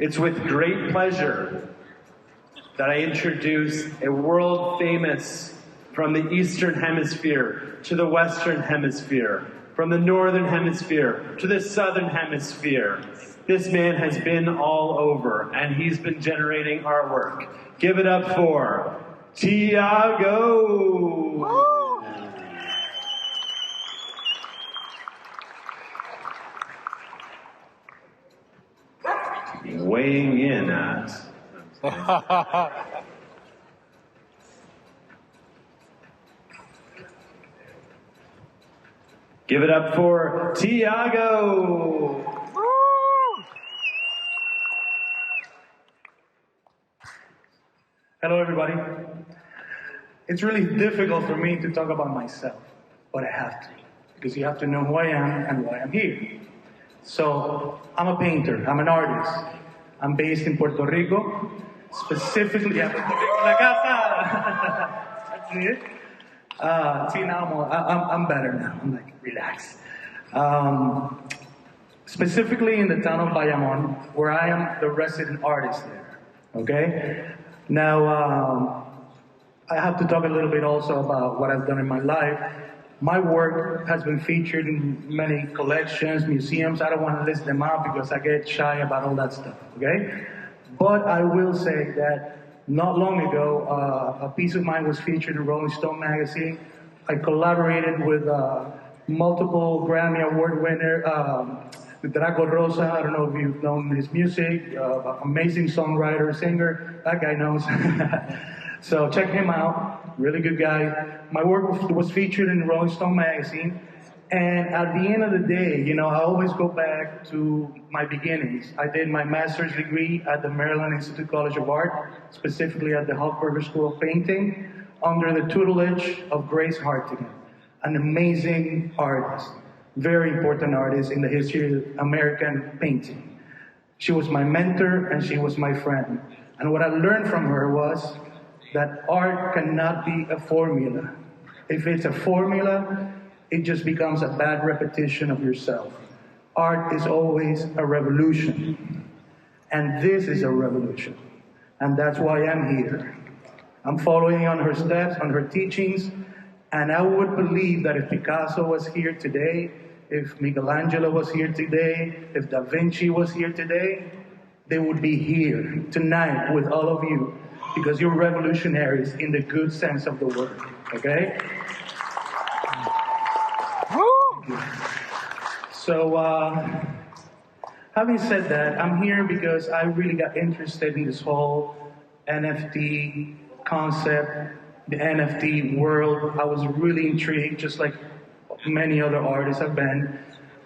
It's with great pleasure that I introduce a world famous from the Eastern Hemisphere to the Western Hemisphere, from the Northern Hemisphere to the Southern Hemisphere. This man has been all over, and he's been generating artwork. Give it up for Tiago! Weighing in at... Give it up for Tiago! Hello, everybody. It's really difficult for me to talk about myself, but I have to, because you have to know who I am and why I'm here. So, I'm a painter, I'm an artist. I'm based in Puerto Rico, specifically, yeah, Puerto Rico, la casa! That's it. See, now I'm better now. I'm like, relax. Specifically in the town of Bayamon, where I am the resident artist there. Okay? Now, I have to talk a little bit also about what I've done in my life. My work has been featured in many collections, museums. I don't want to list them out because I get shy about all that stuff, okay? But I will say that not long ago, a piece of mine was featured in Rolling Stone magazine. I collaborated with multiple Grammy Award winner, Tiago. I don't know if you've known his music, amazing songwriter, singer, that guy knows. So check him out, really good guy. My work was featured in Rolling Stone magazine. And at the end of the day, you know, I always go back to my beginnings. I did my master's degree at the Maryland Institute College of Art, specifically at the Hofburger School of Painting, under the tutelage of Grace Hartigan, an amazing artist, very important artist in the history of American painting. She was my mentor and she was my friend. And what I learned from her was that art cannot be a formula. If it's a formula, it just becomes a bad repetition of yourself. Art is always a revolution. And this is a revolution. And that's why I'm here. I'm following on her steps, on her teachings, and I would believe that if Picasso was here today, if Michelangelo was here today, if Da Vinci was here today, they would be here tonight with all of you, because you're revolutionaries in the good sense of the word, okay? So, having said that, I'm here because I really got interested in this whole NFT concept, the NFT world. I was really intrigued, just like many other artists have been.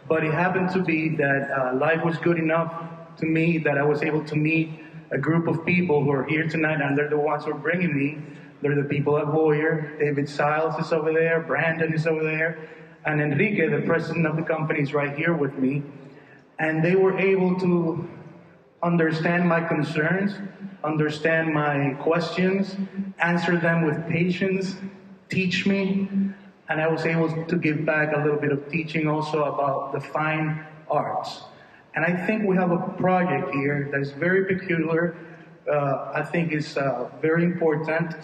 But it happened to be that life was good enough to me that I was able to meet a group of people who are here tonight, and they're the ones who are bringing me. They're the people at Voyr. David Siles is over there, Brandon is over there, and Enrique, the president of the company, is right here with me. And they were able to understand my concerns, understand my questions, answer them with patience, teach me, and I was able to give back a little bit of teaching also about the fine arts. And I think we have a project here that is very peculiar. I think it's very important,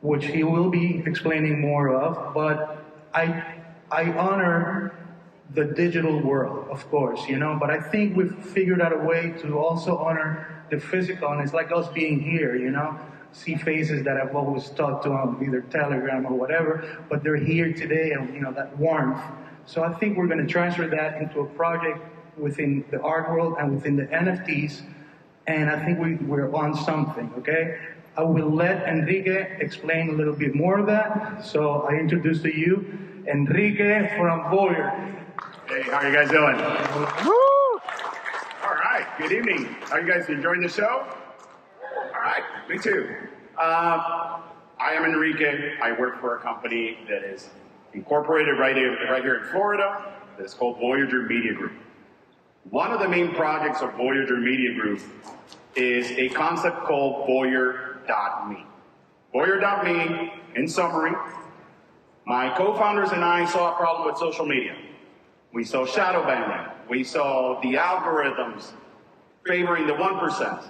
which he will be explaining more of, but I honor the digital world, of course, you know, but I think we've figured out a way to also honor the physical, and it's like us being here, you know, see faces that I've always talked to on either Telegram or whatever, but they're here today, and, you know, that warmth. So I think we're going to transfer that into a project within the art world and within the NFTs, and I think we're on something, okay? I will let Enrique explain a little bit more of that, so I introduce to you Enrique from Voyr. Hey, how are you guys doing? Woo! All right, good evening. Are you guys enjoying the show? All right, me too. I am Enrique. I work for a company that is incorporated right here in Florida. That's called Voyager Media Group. One of the main projects of Voyager Media Group is a concept called Voyr.me. Voyr.me, in summary, my co-founders and I saw a problem with social media. We saw shadow banning. We saw the algorithms favoring the 1%.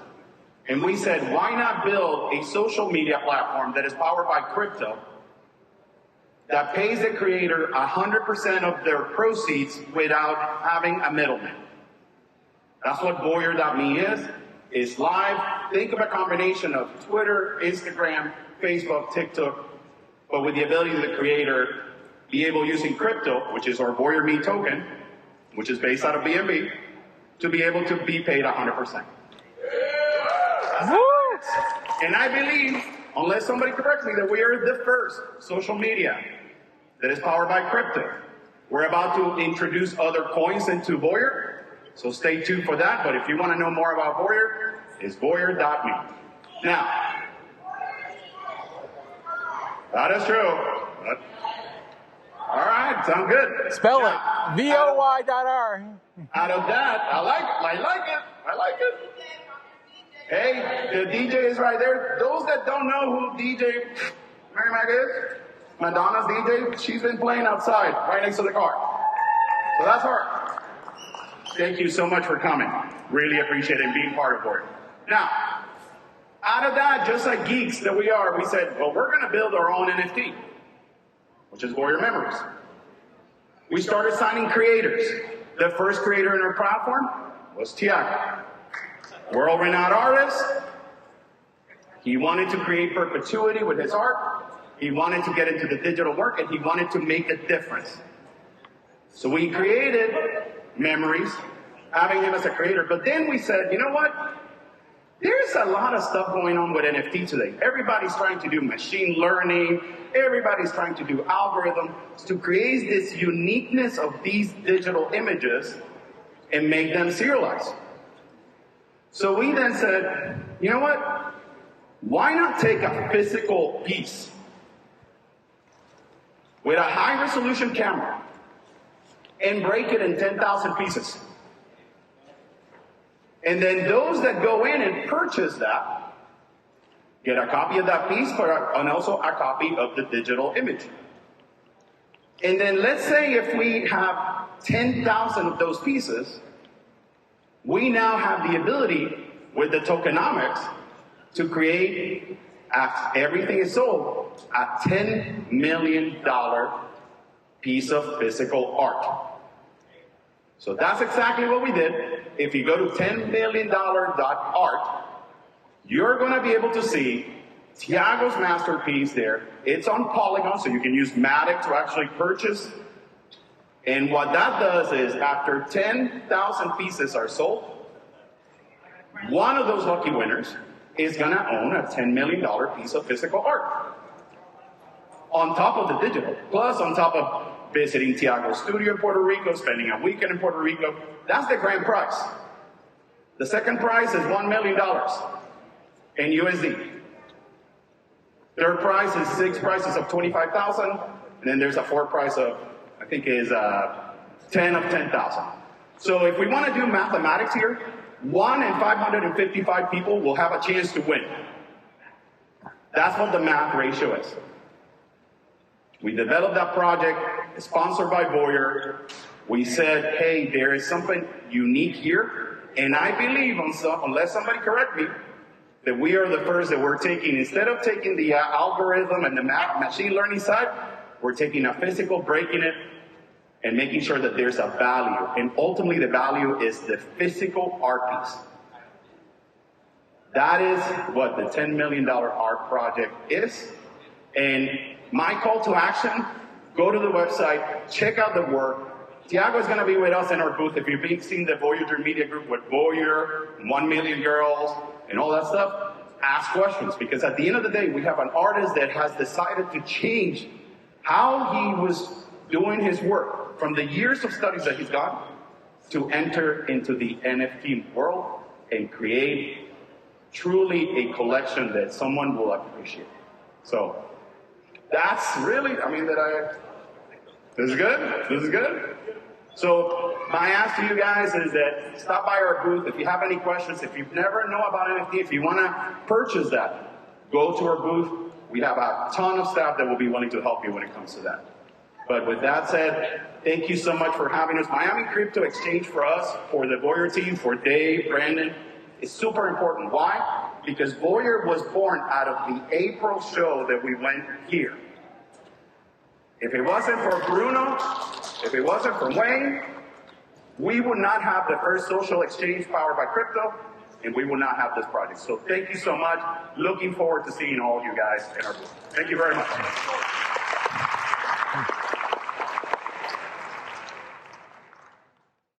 And we said, why not build a social media platform that is powered by crypto that pays the creator 100% of their proceeds without having a middleman? That's what Voyr.me is. It's live. Think of a combination of Twitter, Instagram, Facebook, TikTok, but with the ability of the creator be able, using crypto, which is our Voyr.me token, which is based out of BNB, to be able to be paid 100%. And I believe, unless somebody corrects me, that we are the first social media that is powered by crypto. We're about to introduce other coins into Voyr, so stay tuned for that. But if you want to know more about Voyr, it's Voyr.me. Now, that is true. All right, sound good. Spell now, it. VOY.R. Out of that, I like it. Hey, the DJ is right there. Those that don't know who DJ Mary Mac is, Madonna's DJ, she's been playing outside, right next to the car. So that's her. Thank you so much for coming. Really appreciate it and being part of it. Now, out of that, just like geeks that we are, we said, well, we're going to build our own NFT, which is Voyr Memories. We started signing creators. The first creator in our platform was Tiago. World-renowned artist. He wanted to create perpetuity with his art. He wanted to get into the digital work, and he wanted to make a difference. So we created Memories, having him as a creator. But then we said, you know what? There's a lot of stuff going on with NFT today. Everybody's trying to do machine learning. Everybody's trying to do algorithms to create this uniqueness of these digital images and make them serialized. So we then said, you know what? Why not take a physical piece with a high-resolution camera and break it in 10,000 pieces? And then those that go in and purchase that get a copy of that piece and also a copy of the digital image. And then let's say if we have 10,000 of those pieces, we now have the ability with the tokenomics to create, after everything is sold, a $10 million piece of physical art. So that's exactly what we did. If you go to $10milliondollars.art, you're going to be able to see Tiago's masterpiece there. It's on Polygon, so you can use Matic to actually purchase. And what that does is, after 10,000 pieces are sold, one of those lucky winners is going to own a $10 million piece of physical art. On top of the digital, plus on top of visiting Tiago's studio in Puerto Rico, spending a weekend in Puerto Rico. That's the grand prize. The second prize is $1 million in USD. Third prize is 6 prizes of 25,000, and then there's a fourth prize of, I think is 10 of 10,000. So if we want to do mathematics here, 1 in 555 people will have a chance to win. That's what the math ratio is. We developed that project, sponsored by Voyr. We said, hey, there is something unique here. And I believe, unless somebody correct me, that we are the first that we're taking, instead of taking the algorithm and the machine learning side, we're taking a physical, breaking it, and making sure that there's a value. And ultimately, the value is the physical art piece. That is what the $10 million art project is. And my call to action, go to the website, check out the work. Tiago is going to be with us in our booth. If you've seen the Voyager Media Group with Voyr, 1 Million Girls, and all that stuff, ask questions. Because at the end of the day, we have an artist that has decided to change how he was doing his work from the years of studies that he's got to enter into the NFT world and create truly a collection that someone will appreciate. So that's really, this is good? This is good? So my ask to you guys is that stop by our booth. If you have any questions, if you never know about NFT, if you want to purchase that, go to our booth. We have a ton of staff that will be willing to help you when it comes to that. But with that said, thank you so much for having us. Miami Crypto Exchange for us, for the Voyr team, for Dave, Brandon, is super important. Why? Because Voyr was born out of the April show that we went here. If it wasn't for Bruno, if it wasn't for Wayne, we would not have the first social exchange powered by crypto, and we will not have this project. So thank you so much. Looking forward to seeing all you guys in our booth. Thank you very much.